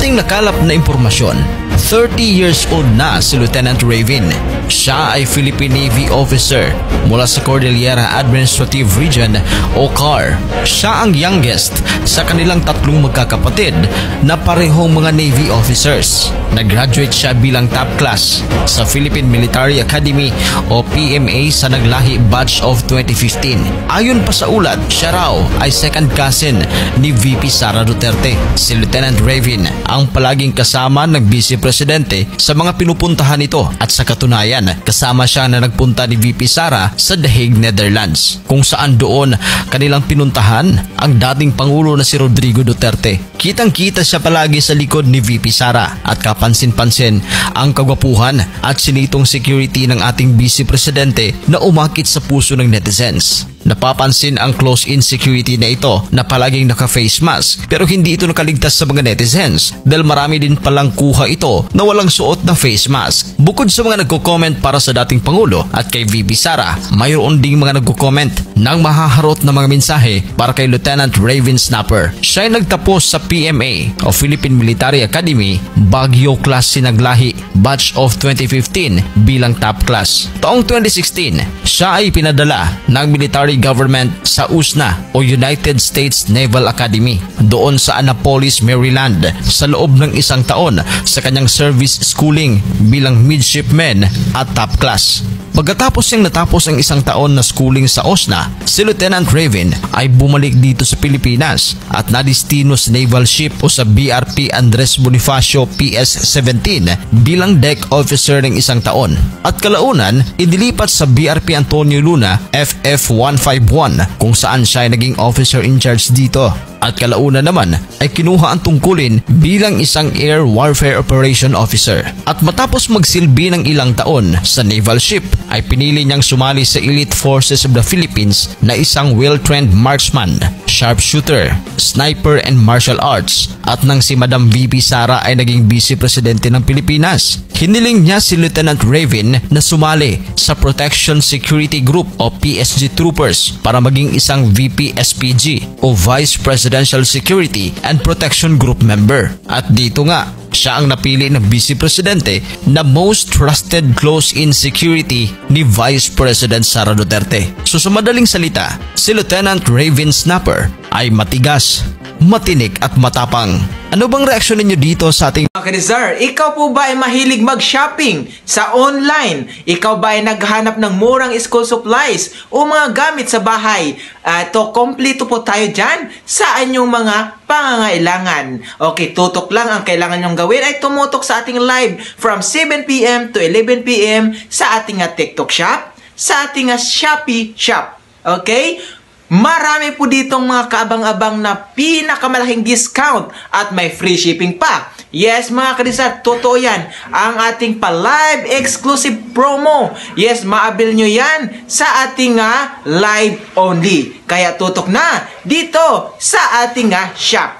ating nakalap na impormasyon, 30 years old na si Lieutenant Ravin. Siya ay Philippine Navy officer mula sa Cordillera Administrative Region o CAR. Siya ang youngest sa kanilang tatlong magkakapatid na parehong mga Navy officers. Nag-graduate siya bilang top class sa Philippine Military Academy o PMA sa Naglahi Batch of 2015. Ayon pa sa ulat, siya raw ay second cousin ni VP Sara Duterte. Si Lieutenant Ravin ang palaging kasama ng Vice Presidente sa mga pinupuntahan nito at sa katunayan, kasama siya na nagpunta ni VP Sara sa The Hague, Netherlands, kung saan doon kanilang pinuntahan ang dating Pangulo na si Rodrigo Duterte. Kitang-kita siya palagi sa likod ni VP Sara at kapansin-pansin ang kagwapuhan at sinitong security ng ating Vice Presidente na umakit sa puso ng netizens. Napapansin ang close-in security na ito na palaging naka-face mask, pero hindi ito nakaligtas sa mga netizens dahil marami din palang kuha ito na walang suot na face mask. Bukod sa mga nagko-comment para sa dating Pangulo at kay VP Sara, mayroon ding mga nagko-comment ng mahaharot na mga mensahe para kay Lieutenant Ravin Snapper. Siya ay nagtapos sa PMA o Philippine Military Academy, Baguio Class Sinaglahi, Batch of 2015 bilang top class. Taong 2016, siya ay pinadala ng military government sa USNA o United States Naval Academy doon sa Annapolis, Maryland sa loob ng isang taon sa kanyang service schooling bilang midshipman at top class. Pagkatapos niyang natapos ang isang taon na schooling sa USNA, si Lieutenant Ravin ay bumalik dito sa Pilipinas at nadistino sa naval ship o sa BRP Andres Bonifacio PS-17 bilang deck officer ng isang taon. At kalaunan, idilipat sa BRP Antonio Luna FF-151 kung saan siya ay naging officer in charge dito. At kalaunan naman ay kinuha ang tungkulin bilang isang Air Warfare Operation Officer. At matapos magsilbi ng ilang taon sa naval ship, ay pinili niyang sumali sa Elite Forces of the Philippines na isang well-trained marksman, sharpshooter, sniper and martial arts. At nang si Madam VP Sara ay naging Vice Presidente ng Pilipinas, hiniling niya si Lieutenant Ravin na sumali sa Protection Security Group o PSG Troopers para maging isang VP SPG o Vice Presidential Security and Protection Group member. At dito nga, siya ang napili ng Vice Presidente na most trusted close-in security ni Vice President Sara Duterte. So sa madaling salita, si Lieutenant Ravin Snapper ay matigas, matinik at matapang. Ano bang reaksyon ninyo dito sa ating mga Kadizar? Ikaw po ba ay mahilig mag-shopping sa online? Ikaw ba ay naghahanap ng murang school supplies o mga gamit sa bahay? Kompleto po tayo dyan sa inyong mga pangangailangan. Okay, tutok lang ang kailangan nyong gawin ay tumutok sa ating live from 7 PM to 11 PM sa ating TikTok shop, sa ating Shopee shop. Okay? Marami po ditong mga kaabang-abang na pinakamalaking discount at may free shipping pa. Yes, mga Kadizar, totoo yan. Ang ating pa-live exclusive promo. Yes, maabil nyo yan sa ating live only. Kaya tutok na dito sa ating shop.